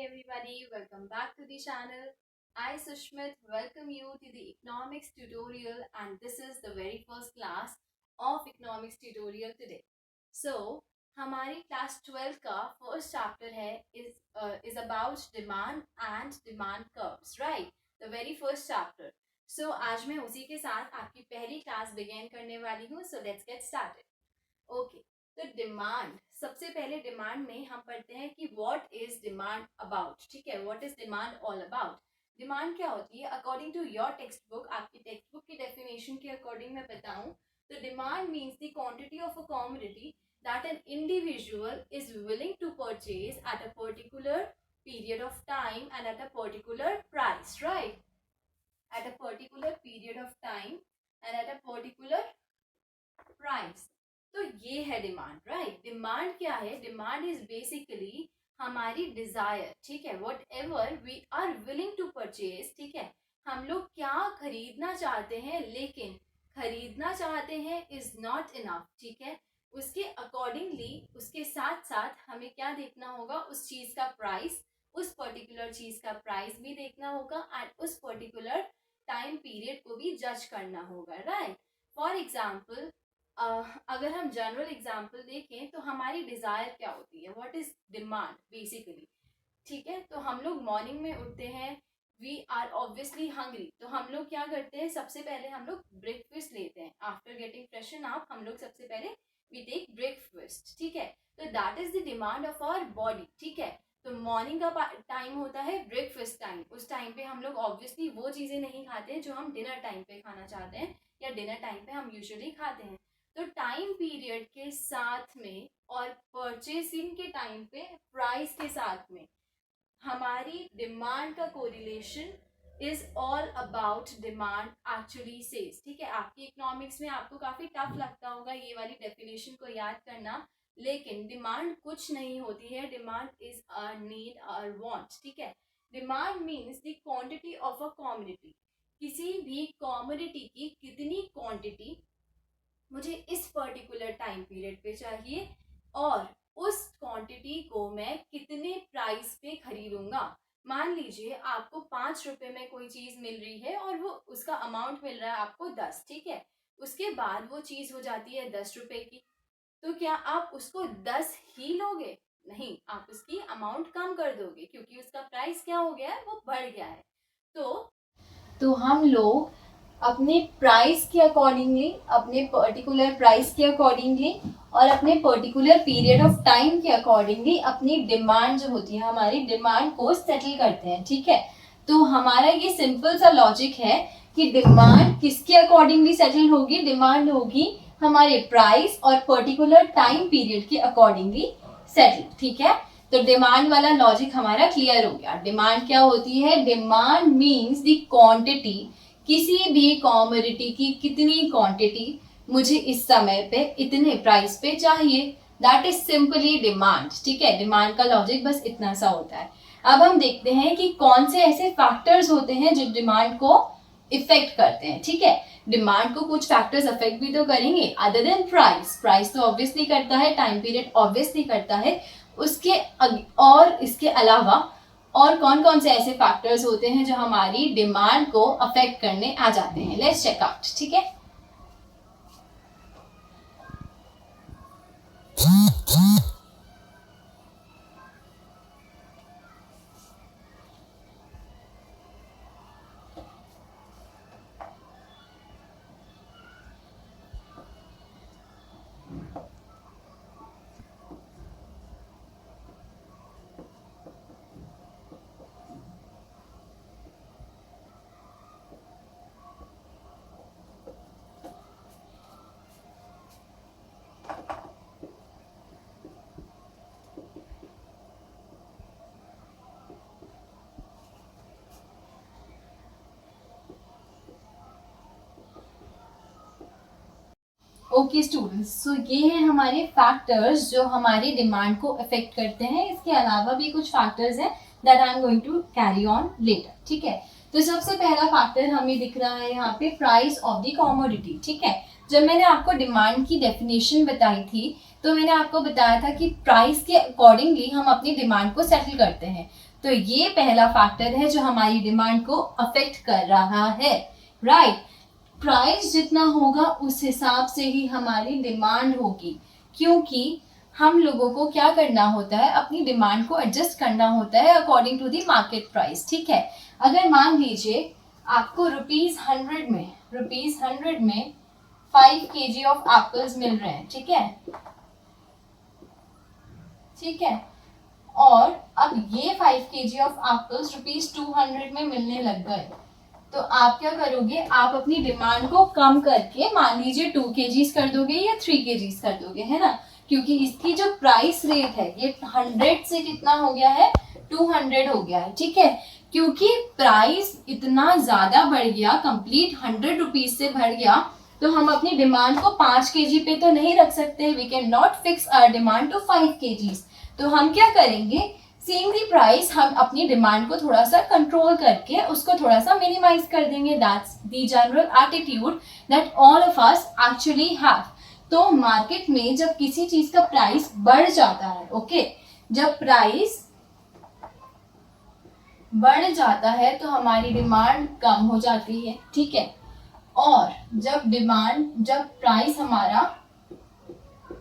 everybody, welcome back to the channel. I Sushmit welcome you to the economics tutorial and this is the very first class of economics tutorial today. So, हमारी class 12 का first chapter है is about demand and demand curves, right? The very first chapter. So, आज मैं उसी के साथ आपकी पहली class begin करने वाली हूँ. So, let's get started. Okay. तो डिमांड, सबसे पहले डिमांड में हम पढ़ते हैं कि व्हाट इज डिमांड अबाउट. ठीक है, what is demand all about. Demand क्या होती है according to your textbook, आपकी टेक्स्ट बुक की डेफिनेशन के अकॉर्डिंग मैं बताऊं तो demand means the quantity of a commodity that an individual is willing to purchase at a particular period of time and at a particular price, right? At a particular period of time and at a particular price. तो ये है demand, right? Demand क्या है? Demand is basically हमारी desire. ठीक है, whatever we are willing to purchase. ठीक है, हम लोग क्या खरीदना चाहते हैं, लेकिन खरीदना चाहते हैं इज नॉट इनफ. ठीक है, उसके अकॉर्डिंगली उसके साथ साथ हमें क्या देखना होगा, उस चीज का प्राइस, उस पर्टिकुलर चीज का प्राइस भी देखना होगा एंड उस पर्टिकुलर टाइम पीरियड को भी जज करना होगा, राइट? फॉर एग्जाम्पल अगर हम जनरल एग्जाम्पल देखें तो हमारी डिजायर क्या होती है, व्हाट इज डिमांड बेसिकली. ठीक है, तो हम लोग मॉर्निंग में उठते हैं, वी आर ऑब्वियसली हंग्री, तो हम लोग क्या करते हैं, सबसे पहले हम लोग ब्रेकफास्ट लेते हैं. आफ्टर गेटिंग फ्रेशन अप हम लोग सबसे पहले वी टेक ब्रेकफास्ट. ठीक है, तो that is the demand of our body. ठीक है, तो मॉर्निंग का टाइम होता है ब्रेकफास्ट टाइम. उस टाइम पे हम लोग ऑब्वियसली वो चीजें नहीं खाते जो हम डिनर टाइम पे खाना चाहते हैं या डिनर टाइम पे हम यूजुअली खाते हैं. तो टाइम पीरियड के साथ में और परचेसिंग के टाइम पे प्राइस के साथ में हमारी डिमांड का correlation is all about demand actually says. ठीक है, आपकी इकोनॉमिक्स में आपको काफी टफ लगता होगा ये वाली डेफिनेशन को याद करना, लेकिन डिमांड कुछ नहीं होती है. डिमांड इज अ नीड और वांट. ठीक है, demand means the quantity of a commodity. किसी भी कमोडिटी की कितनी क्वांटिटी मुझे इस पर्टिकुलर टाइम पीरियड पे चाहिए और उस क्वांटिटी को मैं कितने प्राइस पे खरीदूंगा. मान लीजिए आपको 5 रुपए में कोई चीज मिल रही है और वो उसका अमाउंट मिल रहा है आपको 10. ठीक है, उसके बाद वो चीज हो जाती है 10 रुपए की, तो क्या आप उसको 10 ही लोगे? नहीं, आप उसकी अमाउंट कम कर दोगे क्योंकि उसका प्राइस क्या हो गया है, वो बढ़ गया है. तो हम लोग अपने प्राइस के अकॉर्डिंगली, अपने पर्टिकुलर प्राइस के अकॉर्डिंगली और अपने पर्टिकुलर पीरियड ऑफ टाइम के अकॉर्डिंगली अपनी डिमांड जो होती है, हमारी डिमांड को सेटल करते हैं. ठीक है, तो हमारा ये सिंपल सा लॉजिक है कि डिमांड किसके अकॉर्डिंगली सेटल होगी. डिमांड होगी हमारे प्राइस और पर्टिकुलर टाइम पीरियड के अकॉर्डिंगली सेटल. ठीक है, तो डिमांड वाला लॉजिक हमारा क्लियर हो गया. डिमांड क्या होती है? डिमांड मीन्स द क्वांटिटी, किसी भी कमोडिटी की कितनी क्वांटिटी मुझे इस समय पे इतने प्राइस पे चाहिए, दैट इज सिंपली डिमांड. ठीक है, डिमांड का लॉजिक बस इतना सा होता है. अब हम देखते हैं कि कौन से ऐसे फैक्टर्स होते हैं जो डिमांड को इफेक्ट करते हैं. ठीक है, डिमांड को कुछ फैक्टर्स अफेक्ट भी तो करेंगे अदर देन प्राइस. प्राइस तो ऑब्वियसली करता है, टाइम पीरियड ऑब्वियसली करता है, उसके और इसके अलावा और कौन कौन से ऐसे फैक्टर्स होते हैं जो हमारी डिमांड को अफेक्ट करने आ जाते हैं. Let's check out. ठीक है, ओके स्टूडेंट्स, सो ये है हमारे फैक्टर्स जो हमारी डिमांड को अफेक्ट करते हैं. इसके अलावा भी कुछ फैक्टर्स हैं that I am going to carry on later. ठीक है, तो सबसे पहला फैक्टर हमें दिख रहा है यहाँ पे प्राइस ऑफ द कमोडिटी. ठीक है, जब मैंने आपको डिमांड की डेफिनेशन बताई थी तो मैंने आपको बताया था कि प्राइस के अकॉर्डिंगली हम अपनी डिमांड को सेटल करते हैं। तो ये पहला फैक्टर है जो हमारी डिमांड को अफेक्ट कर रहा है, राइट। प्राइस जितना होगा उस हिसाब से ही हमारी डिमांड होगी, क्योंकि हम लोगों को क्या करना होता है, अपनी डिमांड को एडजस्ट करना होता है according to the market price, ठीक है। अगर मान लीजिए आपको ₹100 में 5 kg ऑफ एप्पल्स मिल रहे हैं, ठीक है, ठीक है, और अब ये 5 kg ऑफ एप्पल्स ₹200 में मिलने लग गए, तो आप क्या करोगे, आप अपनी डिमांड को कम करके मान लीजिए 2 kg कर दोगे या 3 kg कर दोगे, है ना, क्योंकि इसकी जो प्राइस रेट है ये 100 से कितना हो गया है, 200 हो गया है, ठीक है। क्योंकि प्राइस इतना ज्यादा बढ़ गया, कंप्लीट 100 रुपीज से बढ़ गया, तो हम अपनी डिमांड को 5 kg पे तो नहीं रख सकते, we can not fix our demand to 5 kg। तो हम क्या करेंगे, सेम दी प्राइस हम अपनी डिमांड को थोड़ा सा कंट्रोल करके उसको थोड़ा सा मिनिमाइज कर देंगे। That's the general attitude that all of us actually have. तो मार्केट में जब किसी चीज का प्राइस बढ़ जाता है, ओके, जब प्राइस बढ़ जाता है तो हमारी डिमांड कम हो जाती है, ठीक है, और जब प्राइस हमारा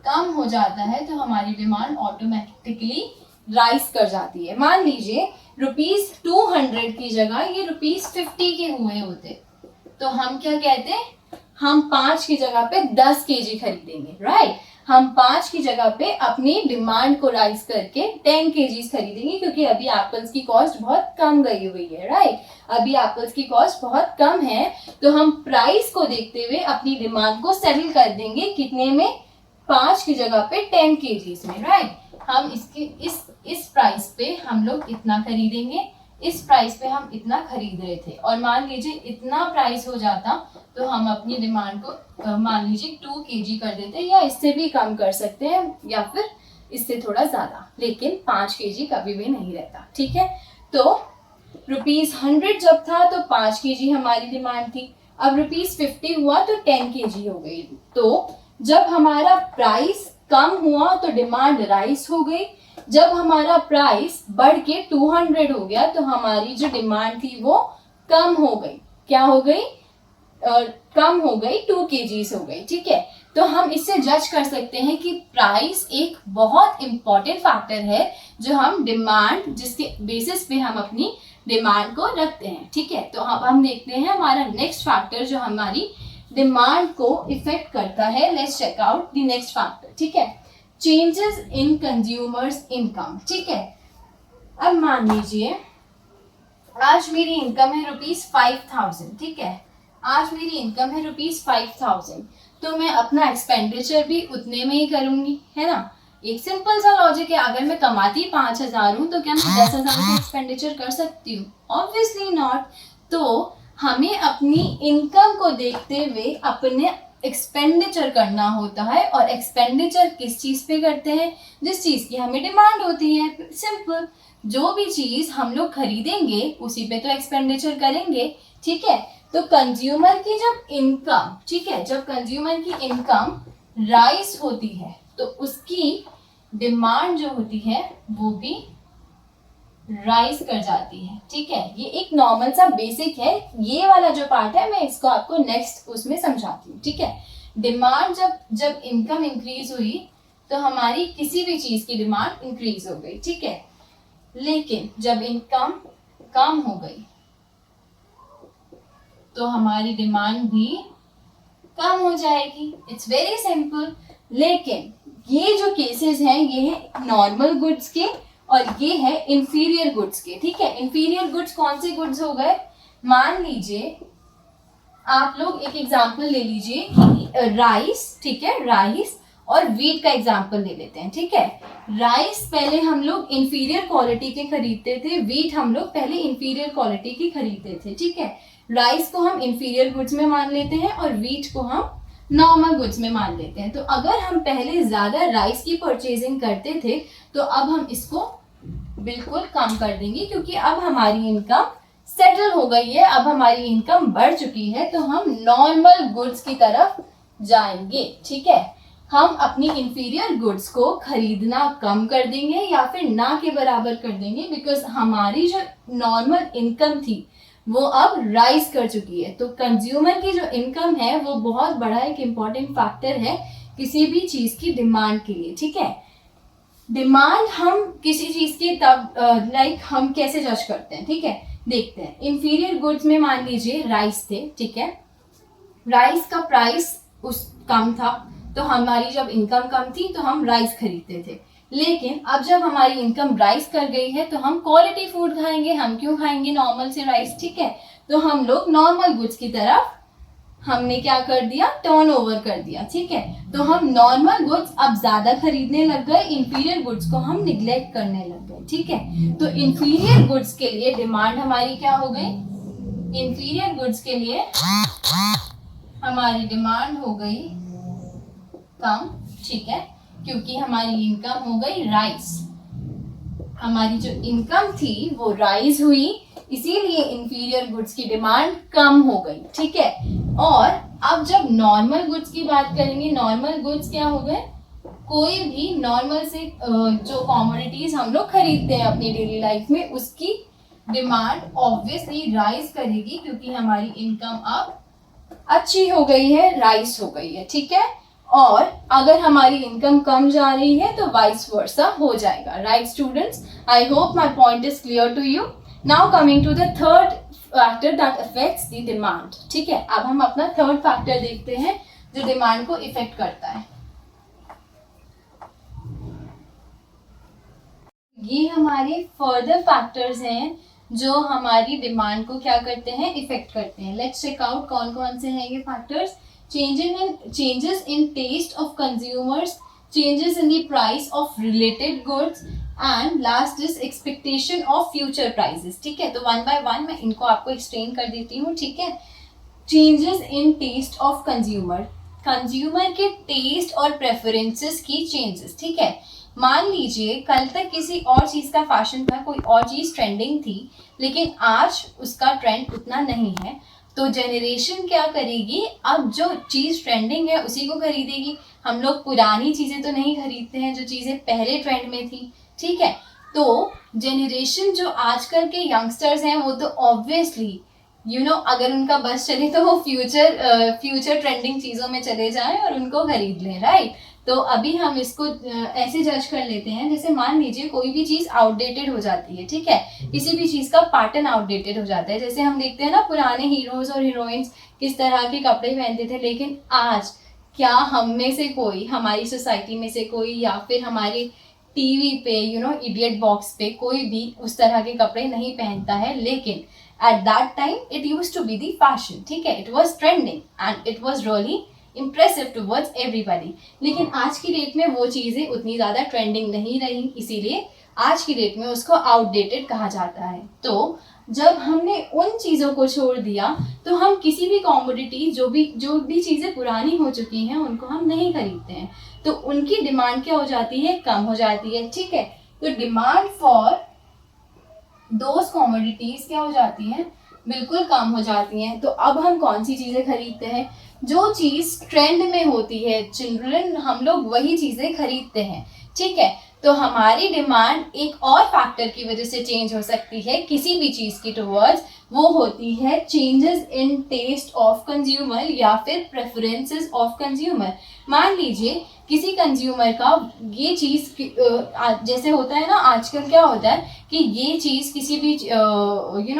कम हो जाता है तो हमारी डिमांड ऑटोमेटिकली राइज कर जाती है। मान लीजिए ₹200 की जगह ये ₹50 के हुए होते, तो हम क्या कहते हैं, हम 5 की जगह पे 10 kg खरीदेंगे, राइट। हम 5 की जगह पे अपनी डिमांड को राइज करके 10 kg खरीदेंगे, क्योंकि अभी एप्पल्स की कॉस्ट बहुत कम गई हुई है, राइट। अभी एप्पल्स की कॉस्ट बहुत कम है, तो हम प्राइस को देखते हुए अपनी डिमांड को सेटल कर देंगे कितने में, 5 की जगह पे 10 kg में, राइट। हम इस प्राइस पे हम लोग इतना खरीदेंगे, इस प्राइस पे हम इतना खरीद रहे थे, और मान लीजिए इतना प्राइस हो जाता तो हम अपनी डिमांड को मान लीजिए 2 kg कर देते, या इससे भी कम कर सकते हैं या फिर इससे थोड़ा ज्यादा, लेकिन 5 kg कभी भी नहीं रहता, ठीक है। तो ₹100 जब था तो 5 kg हमारी डिमांड थी, अब ₹50 हुआ तो 10 kg हो गई। तो जब हमारा प्राइस कम हुआ तो डिमांड राइज हो गई, जब हमारा प्राइस बढ़ के 200 हो गया तो हमारी जो डिमांड थी वो कम हो गई, क्या हो गई, कम हो गई, 2 kg हो गई, ठीक है। तो हम इससे जज कर सकते हैं कि प्राइस एक बहुत इंपॉर्टेंट फैक्टर है जो हम डिमांड, जिसके बेसिस पे हम अपनी डिमांड को रखते हैं, ठीक है। तो अब हम देखते हैं हमारा नेक्स्ट फैक्टर जो हमारी डिमांड को इफेक्ट करता है। Let's check out the next factor, ठीक है, चेंजेस इन कंज्यूमर्स इनकम, ठीक है। अब मान लीजिए आज मेरी इनकम है ₹5000, ठीक है, आज मेरी इनकम है ₹5000, तो मैं अपना एक्सपेंडिचर भी उतने में ही करूंगी, है ना। एक सिंपल सा लॉजिक है, अगर मैं कमाती 5000 हूँ तो क्या मैं 10,000 का एक्सपेंडिचर कर सकती हूँ? Obviously not. तो हमें अपनी इनकम को देखते हुए अपने एक्सपेंडिचर करना होता है, और एक्सपेंडिचर किस चीज पे करते हैं, जिस चीज की हमें डिमांड होती है। सिंपल, जो भी चीज हम लोग खरीदेंगे उसी पे तो एक्सपेंडिचर करेंगे, ठीक है। तो कंज्यूमर की जब इनकम, ठीक है, जब कंज्यूमर की इनकम राइज होती है तो उसकी डिमांड जो होती है वो भी राइज कर जाती है, ठीक है। ये एक नॉर्मल सा बेसिक है, ये वाला जो पार्ट है मैं इसको आपको नेक्स्ट उसमें समझाती हूँ, ठीक है। डिमांड जब इनकम इंक्रीज हुई तो हमारी किसी भी चीज की डिमांड इंक्रीज हो गई, ठीक है। लेकिन जब इनकम कम हो गई तो हमारी डिमांड भी कम हो जाएगी। It's very simple. लेकिन ये जो केसेस हैं ये है नॉर्मल गुड्स के और ये है इंफीरियर गुड्स के, ठीक है। इंफीरियर गुड्स कौन से गुड्स हो गए, मान लीजिए आप लोग एक एग्जांपल ले लीजिए कि राइस, ठीक है, राइस और वीट का एग्जांपल ले लेते हैं, ठीक है। राइस पहले हम लोग इंफीरियर क्वालिटी के खरीदते थे, वीट हम लोग पहले इंफीरियर क्वालिटी की खरीदते थे, ठीक है। राइस को हम इंफीरियर गुड्स में मान लेते हैं और वीट को हम नॉर्मल गुड्स में मान लेते हैं। तो अगर हम पहले ज्यादा राइस की परचेजिंग करते थे तो अब हम इसको बिल्कुल कम कर देंगे, क्योंकि अब हमारी इनकम सेटल हो गई है, अब हमारी इनकम बढ़ चुकी है, तो हम नॉर्मल गुड्स की तरफ जाएंगे, ठीक है। हम अपनी इंफीरियर गुड्स को खरीदना कम कर देंगे या फिर ना के बराबर कर देंगे, बिकॉज हमारी जो नॉर्मल इनकम थी वो अब राइज कर चुकी है। तो कंज्यूमर की जो इनकम है वो बहुत बड़ा एक इम्पॉर्टेंट फैक्टर है किसी भी चीज की डिमांड के लिए, ठीक है। डिमांड हम किसी चीज की तब हम कैसे जज करते हैं, ठीक है, देखते हैं। इंफीरियर गुड्स में मान लीजिए राइस थे, ठीक है, राइस का प्राइस उस कम था, तो हमारी जब इनकम कम थी तो हम राइस खरीदते थे। लेकिन अब जब हमारी इनकम राइस कर गई है तो हम क्वालिटी फूड खाएंगे, हम क्यों खाएंगे नॉर्मल से राइस, ठीक है। तो हम लोग नॉर्मल गुड्स की तरफ हमने क्या कर दिया, टर्न ओवर कर दिया, ठीक है। तो हम नॉर्मल गुड्स अब ज्यादा खरीदने लग गए, इंफीरियर गुड्स को हम निग्लेक्ट करने लग गए, ठीक है। तो इंफीरियर गुड्स के लिए डिमांड हमारी क्या हो गई, इंफीरियर गुड्स के लिए हमारी डिमांड हो गई कम, ठीक है, क्योंकि हमारी इनकम हो गई राइज। हमारी जो इनकम थी वो राइज हुई, इसीलिए इंफीरियर गुड्स की डिमांड कम हो गई, ठीक है। और अब जब नॉर्मल गुड्स की बात करेंगे, नॉर्मल गुड्स क्या हो गए, कोई भी नॉर्मल से जो कमोडिटीज हम लोग खरीदते हैं अपनी डेली लाइफ में, उसकी डिमांड ऑब्वियसली राइज करेगी क्योंकि हमारी इनकम अब अच्छी हो गई है, राइज हो गई है, ठीक है। और अगर हमारी इनकम कम जा रही है तो वाइस वर्सा हो जाएगा, right students. I hope my point is clear to you. Now coming to the third factor that affects the demand, ठीक है। अब हम अपना थर्ड फैक्टर देखते हैं जो डिमांड को इफेक्ट करता है। ये हमारे फर्दर फैक्टर्स हैं जो हमारी डिमांड को क्या करते हैं, इफेक्ट करते हैं। लेट्स चेक आउट कौन कौन से हैं ये factors. changes in taste of consumers, changes in the price of related goods, and last is expectation of future prices, ठीक है। तो वन बाय वन मैं इनको आपको एक्सप्लेन कर देती हूँ, ठीक है। Changes in taste of consumer, consumer के टेस्ट और प्रेफरेंसेस की चेंजेस, ठीक है। मान लीजिए कल तक किसी और चीज का फैशन था, कोई और चीज ट्रेंडिंग थी, लेकिन आज उसका ट्रेंड उतना नहीं है, तो जनरेशन क्या करेगी, अब जो चीज ट्रेंडिंग है उसी को खरीदेगी। हम लोग पुरानी चीजें तो नहीं खरीदते हैं जो चीजें पहले ट्रेंड में थी, ठीक है। तो जनरेशन जो आजकल के यंगस्टर्स हैं वो तो ऑब्वियसली अगर उनका बस चले तो वो फ्यूचर ट्रेंडिंग चीजों में चले जाएं और उनको खरीद लें, राइट। तो अभी हम इसको ऐसे जज कर लेते हैं, जैसे मान लीजिए कोई भी चीज आउटडेटेड हो जाती है, ठीक है, किसी भी चीज का पैटर्न आउटडेटेड हो जाता है। जैसे हम देखते हैं ना पुराने हीरोज और हीरोइंस किस तरह के कपड़े पहनते थे, लेकिन आज क्या हम में से कोई, हमारी सोसाइटी में से कोई, या फिर हमारे टीवी पे इडियट बॉक्स पे कोई भी उस तरह के कपड़े नहीं पहनता है। लेकिन at that time it used to be the fashion, ठीक है, it was trending and it was really impressive towards everybody. लेकिन आज की डेट में वो चीज़ें उतनी ज़्यादा ट्रेंडिंग नहीं रही, इसीलिए आज की डेट में उसको आउटडेटेड कहा जाता है। तो जब हमने उन चीज़ों को छोड़ दिया तो हम किसी भी कॉमोडिटी जो भी चीज़ें पुरानी हो चुकी हैं उनको हम नहीं खरीदते हैं, तो उनकी डिमांड क्या हो जाती है, कम हो जाती है, ठीक है। तो डिमांड फॉर दोज कॉमोडिटीज क्या हो जाती हैं, बिल्कुल कम हो जाती हैं। तो अब हम कौन सी चीज़ें खरीदते हैं, जो चीज़ ट्रेंड में होती है चिल्ड्रन, हम लोग वही चीज़ें खरीदते हैं, ठीक है। तो हमारी डिमांड एक और फैक्टर की वजह से चेंज हो सकती है किसी भी चीज़ की टुवर्ड्स, वो होती है changes in taste of consumer या फिर प्रेफरेंसेस ऑफ कंज्यूमर। मान लीजिए किसी कंज्यूमर का ये चीज़ जैसे होता है ना, आजकल क्या होता है कि ये चीज़ किसी भी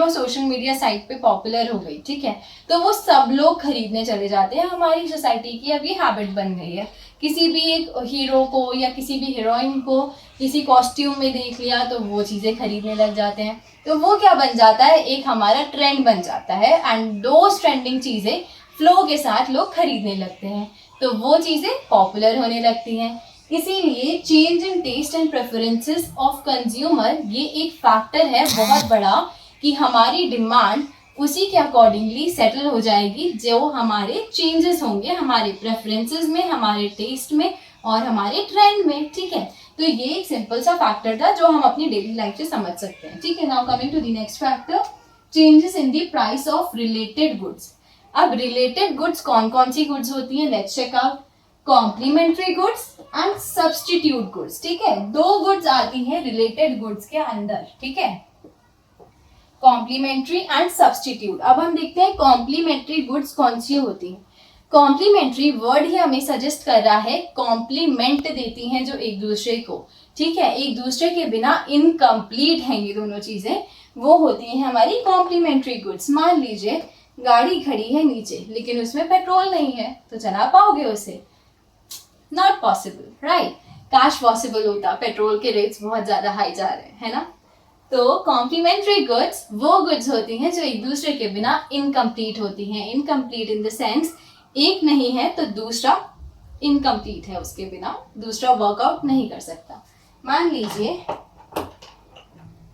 सोशल मीडिया साइट पे पॉपुलर हो गई, ठीक है, तो वो सब लोग खरीदने चले जाते हैं। हमारी सोसाइटी की अब ये हैबिट बन गई है, किसी भी एक हीरो को या किसी भी हीरोइन को किसी कॉस्ट्यूम में देख लिया तो वो चीज़ें खरीदने लग जाते हैं। तो वो क्या बन जाता है, एक हमारा ट्रेंड बन जाता है एंड दोज ट्रेंडिंग चीज़ें फ्लो के साथ लोग खरीदने लगते हैं, तो वो चीज़ें पॉपुलर होने लगती हैं। इसीलिए change in taste and preferences of consumer ये एक फैक्टर है बहुत बड़ा कि हमारी डिमांड उसी के अकॉर्डिंगली सेटल हो जाएगी जो हमारे चेंजेस होंगे हमारे प्रेफरेंसेस में, हमारे टेस्ट में और हमारे ट्रेंड में, ठीक है। तो ये एक सिंपल सा फैक्टर था जो हम अपनी डेली लाइफ से समझ सकते हैं, ठीक है। Now coming to the next factor, changes in the price of related goods. अब रिलेटेड गुड्स कौन कौन सी गुड्स होती हैं, let's check out. Complementary goods and substitute goods, ठीक है। दो गुड्स आती हैं रिलेटेड गुड्स के अंदर, ठीक है, कॉम्प्लीमेंट्री एंड सब्स्टिट्यूट। अब हम देखते हैं कॉम्प्लीमेंट्री गुड्स कौन सी होती हैं। कॉम्प्लीमेंट्री वर्ड ही हमें सजेस्ट कर रहा है, कॉम्प्लीमेंट देती हैं जो एक दूसरे को, ठीक है, एक दूसरे के बिना इनकम्प्लीट हैं ये दोनों चीजें, वो होती हैं हमारी कॉम्प्लीमेंट्री गुड्स। मान लीजिए गाड़ी खड़ी है नीचे लेकिन उसमें पेट्रोल नहीं है, तो चला पाओगे उसे? Not possible, right. काश पॉसिबल होता, पेट्रोल के रेट्स बहुत ज्यादा हाई जा रहे हैं, है ना। तो कॉम्प्लीमेंट्री गुड्स वो गुड्स होती हैं जो एक दूसरे के बिना इनकम्प्लीट होती हैं। इनकम्प्लीट इन द सेंस एक नहीं है तो दूसरा इनकम्प्लीट है, उसके बिना दूसरा वर्कआउट नहीं कर सकता। मान लीजिए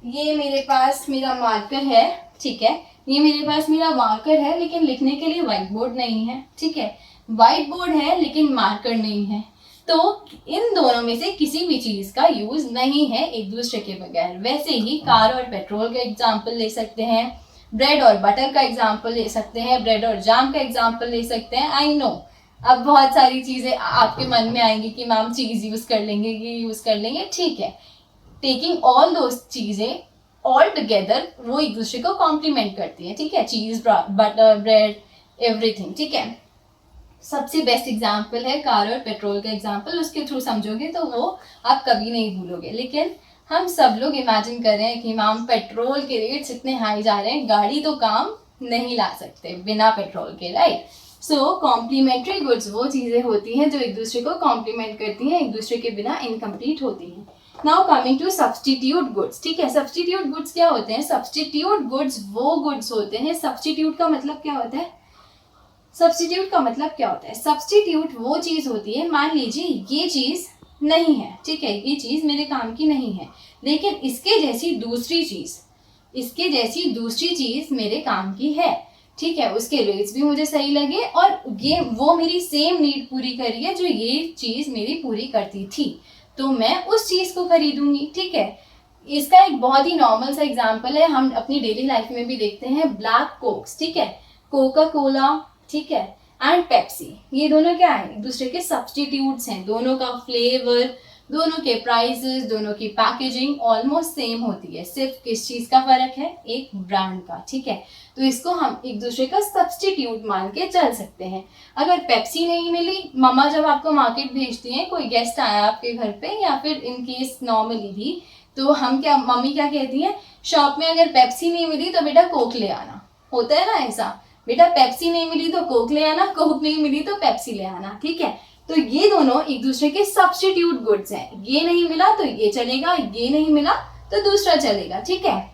ये मेरे पास मेरा मार्कर है, ठीक है, ये मेरे पास मेरा मार्कर है लेकिन लिखने के लिए व्हाइट बोर्ड नहीं है, ठीक है, व्हाइट बोर्ड है लेकिन मार्कर नहीं है, तो इन दोनों में से किसी भी चीज का यूज नहीं है एक दूसरे के बगैर। वैसे ही कार और पेट्रोल का एग्जाम्पल ले सकते हैं, ब्रेड और बटर का एग्जाम्पल ले सकते हैं, ब्रेड और जाम का एग्जाम्पल ले सकते हैं। आई नो अब बहुत सारी चीजें आपके मन में आएंगी कि मैम चीज यूज कर लेंगे, ये यूज कर लेंगे, ठीक है। टेकिंग ऑल दो चीजें ऑल टुगेदर वो एक दूसरे को कॉम्प्लीमेंट करती है, ठीक है, चीज, बटर, ब्रेड, एवरीथिंग, ठीक है। सबसे बेस्ट एग्जाम्पल है कार और पेट्रोल का एग्जाम्पल, उसके थ्रू समझोगे तो वो आप कभी नहीं भूलोगे। लेकिन हम सब लोग इमेजिन कर रहे हैं कि मैम पेट्रोल के रेट्स इतने हाई जा रहे हैं, गाड़ी तो काम नहीं ला सकते बिना पेट्रोल के, राइट। सो कॉम्प्लीमेंट्री गुड्स वो चीज़ें होती हैं जो एक दूसरे को कॉम्प्लीमेंट करती हैं, एक दूसरे के बिना इनकम्प्लीट होती हैं। Now coming to substitute goods, ठीक है। सब्स्टिट्यूट गुड्स क्या होते हैं? सब्स्टिट्यूट गुड्स वो गुड्स होते हैं, सब्स्टिट्यूट का मतलब क्या होता है? सब्स्टिट्यूट का मतलब क्या होता है? सब्स्टिट्यूट वो चीज़ होती है, मान लीजिए ये चीज़ नहीं है, ठीक है, ये चीज़ मेरे काम की नहीं है, लेकिन इसके जैसी दूसरी चीज़ मेरे काम की है, ठीक है, उसके रेट्स भी मुझे सही लगे और ये वो मेरी सेम नीड पूरी करी है जो ये चीज़ मेरी पूरी करती थी, तो मैं उस चीज़ को खरीदूंगी, ठीक है। इसका एक बहुत ही नॉर्मल सा एग्जाम्पल है, हम अपनी डेली लाइफ में भी देखते हैं, ब्लैक कोक्स, ठीक है, कोका कोला, ठीक है, एंड पेप्सी, ये दोनों क्या है? एक दूसरे के सब्स्टिट्यूट्स हैं। दोनों का फ्लेवर, दोनों के प्राइसेस, दोनों की पैकेजिंग ऑलमोस्ट सेम होती है, सिर्फ किस चीज़ का फ़र्क है? एक ब्रांड का, ठीक है। तो इसको हम एक दूसरे का सब्स्टिट्यूट मान के चल सकते हैं। अगर पेप्सी नहीं मिली, मम्मा जब आपको मार्केट भेजती हैं, कोई गेस्ट आया आपके घर पे या फिर इन केस नॉर्मली भी, तो मम्मी क्या कहती हैं? शॉप में अगर पेप्सी नहीं मिली तो बेटा कोक ले आना, होता है ना ऐसा, बेटा पेप्सी नहीं मिली तो कोक ले आना, कोक नहीं मिली तो पेप्सी ले आना, ठीक है। तो ये दोनों एक दूसरे के सब्स्टिट्यूट गुड्स हैं, ये नहीं मिला तो ये चलेगा, ये नहीं मिला तो दूसरा चलेगा, ठीक है।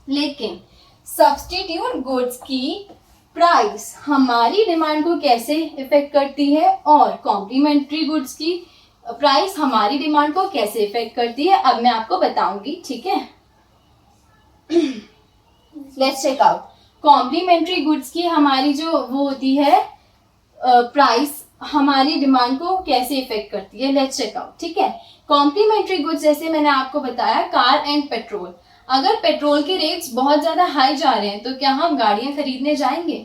लेकिन सब्स्टिट्यूट गुड्स की प्राइस हमारी डिमांड को कैसे इफेक्ट करती है और कॉम्प्लीमेंट्री गुड्स की प्राइस हमारी डिमांड को कैसे इफेक्ट करती है, अब मैं आपको बताऊंगी, ठीक है। Let's check out. Complementary goods की हमारी जो वो होती है प्राइस हमारी डिमांड को कैसे इफेक्ट करती है, लेट्स चेक आउट, ठीक है। कॉम्प्लीमेंट्री गुड्स जैसे मैंने आपको बताया, कार एंड पेट्रोल, अगर पेट्रोल के रेट्स बहुत ज़्यादा हाई जा रहे हैं तो क्या हम गाड़ियाँ खरीदने जाएंगे?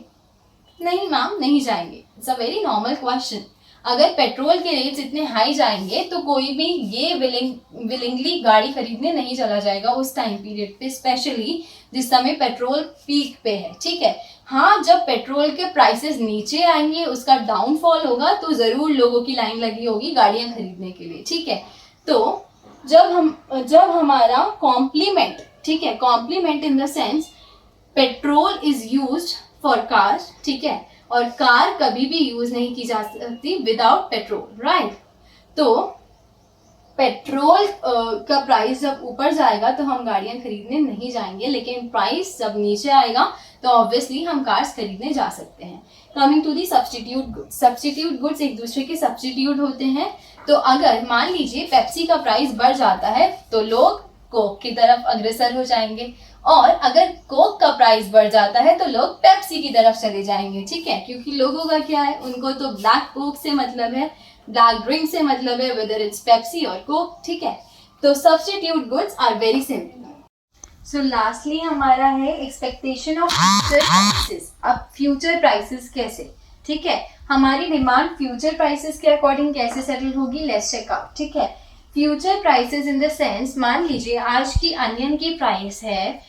नहीं मैम, नहीं जाएंगे। It's a very normal question. अगर पेट्रोल के रेट्स इतने हाई जाएंगे तो कोई भी ये विलिंगली गाड़ी खरीदने नहीं चला जाएगा उस टाइम पीरियड पे, स्पेशली जिस समय पेट्रोल पीक पे है, ठीक है। हाँ, जब पेट्रोल के प्राइसेस नीचे आएंगे, उसका डाउनफॉल होगा, तो ज़रूर लोगों की लाइन लगी होगी गाड़ियाँ खरीदने के लिए, ठीक है। तो जब हमारा कॉम्प्लीमेंट, ठीक है, complement in the sense petrol is used for car, ठीक है, और कार कभी भी यूज नहीं की जा सकती विदाउट पेट्रोल, राइट। तो पेट्रोल का प्राइस जब ऊपर जाएगा तो हम गाड़ियां खरीदने नहीं जाएंगे, लेकिन प्राइस जब नीचे आएगा तो ऑब्वियसली हम कार्स खरीदने जा सकते हैं। Coming to the substitute goods, substitute goods एक दूसरे के सब्स्टिट्यूट होते हैं। तो अगर मान लीजिए पेप्सी का प्राइस बढ़ जाता है तो लोग कोक की तरफ अग्रसर हो जाएंगे, और अगर कोक का प्राइस बढ़ जाता है तो लोग पेप्सी की तरफ चले जाएंगे, ठीक है, क्योंकि लोगों का क्या है, उनको तो ब्लैक कोक से मतलब है, ब्लैक ड्रिंक से मतलब है, वेदर इट्स पेप्सी और कोक, ठीक है। तो substitute goods are very simple. So lastly हमारा है एक्सपेक्टेशन ऑफ फ्यूचर प्राइसेस। अब फ्यूचर प्राइसेस कैसे? ठीक है। हमारी डिमांड फ्यूचर प्राइसेस के अकॉर्डिंग कैसे सेटल होगी, लेट्स चेक आउट। ठीक है, future prices in the sense, मान लीजिए आज की अनियन की प्राइस है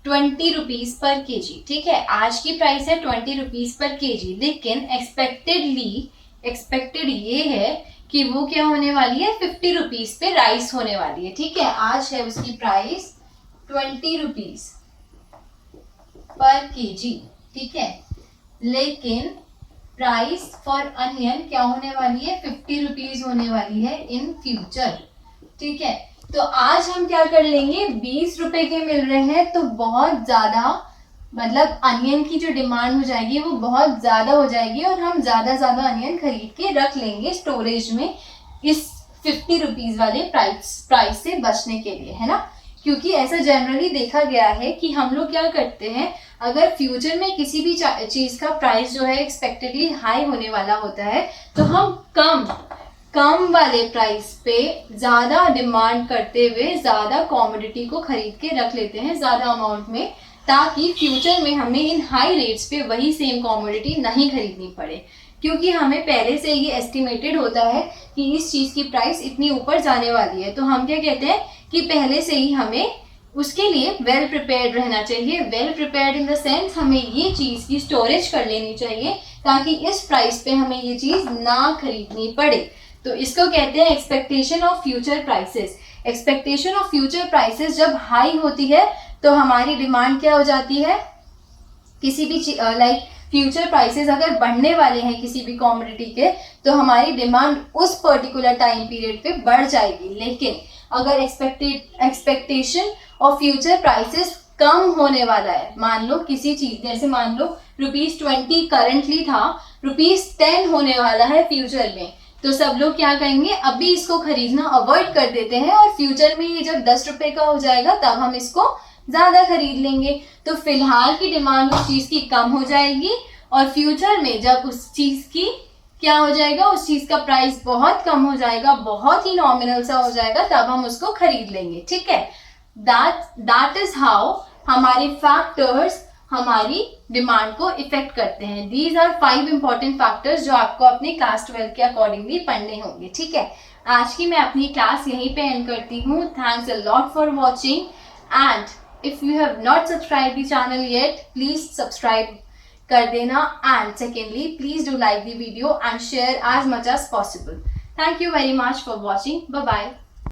20 रुपीज पर केजी। ठीक है, आज की प्राइस है 20 रुपीज पर केजी, लेकिन एक्सपेक्टेड ये है कि वो क्या होने वाली है, 50 रुपीज पे राइस होने वाली है। ठीक है, आज है उसकी प्राइस 20 रुपीज पर केजी। ठीक है, लेकिन प्राइस फॉर अनियन क्या होने वाली है, 50 रुपीज होने वाली है इन फ्यूचर। ठीक है, तो आज हम क्या कर लेंगे, 20 रुपए के मिल रहे हैं तो बहुत ज्यादा, मतलब अनियन की जो डिमांड हो जाएगी वो बहुत ज्यादा हो जाएगी और हम ज्यादा अनियन खरीद के रख लेंगे स्टोरेज में, इस 50 रुपीज वाले प्राइस से बचने के लिए, है ना। क्योंकि ऐसा जनरली देखा गया है कि हम लोग क्या करते हैं, अगर फ्यूचर में किसी भी चीज का प्राइस जो है एक्सपेक्टेडली हाई होने वाला होता है तो हम कम वाले प्राइस पे ज्यादा डिमांड करते हुए ज्यादा कॉमोडिटी को खरीद के रख लेते हैं ज्यादा अमाउंट में, ताकि फ्यूचर में हमें इन हाई रेट्स पे वही सेम कॉमोडिटी नहीं खरीदनी पड़े। क्योंकि हमें पहले से ये एस्टिमेटेड होता है कि इस चीज की प्राइस इतनी ऊपर जाने वाली है, तो हम क्या कहते हैं कि पहले से ही हमें उसके लिए वेल प्रिपेयर्ड रहना चाहिए। Well prepared in the sense, हमें ये चीज की स्टोरेज कर लेनी चाहिए ताकि इस प्राइस पे हमें ये चीज ना खरीदनी पड़े। तो इसको कहते हैं expectation of future prices. Expectation of future prices जब हाई होती है तो हमारी डिमांड क्या हो जाती है, किसी भी लाइक फ्यूचर प्राइसेस अगर बढ़ने वाले हैं किसी भी कॉमोडिटी के, तो हमारी डिमांड उस पर्टिकुलर टाइम पीरियड पे बढ़ जाएगी। लेकिन अगर एक्सपेक्टेशन ऑफ फ्यूचर प्राइसेस कम होने वाला है, मान लो किसी चीज, जैसे मान लो ₹20 करंटली था, ₹10 होने वाला है फ्यूचर में, तो सब लोग क्या कहेंगे, अभी इसको खरीदना अवॉइड कर देते हैं और फ्यूचर में ये जब 10 रुपए का हो जाएगा तब हम इसको ज्यादा खरीद लेंगे। तो फिलहाल की डिमांड उस चीज की कम हो जाएगी और फ्यूचर में जब उस चीज की क्या हो जाएगा, उस चीज का प्राइस बहुत कम हो जाएगा, बहुत ही नॉमिनल सा हो जाएगा, तब हम उसको खरीद लेंगे। ठीक है, दैट इज हाउ हमारे फैक्टर्स हमारी डिमांड को इफेक्ट करते हैं। दीज आर 5 इंपॉर्टेंट फैक्टर्स जो आपको अपने क्लास 12 के अकॉर्डिंगली पढ़ने होंगे। ठीक है, आज की मैं अपनी क्लास यहीं पे एंड करती हूँ। Thanks a lot for watching and if you have not subscribed the channel yet, please subscribe कर देना, and secondly please do like the video and share as much as possible. Thank you very much for watching. Bye bye.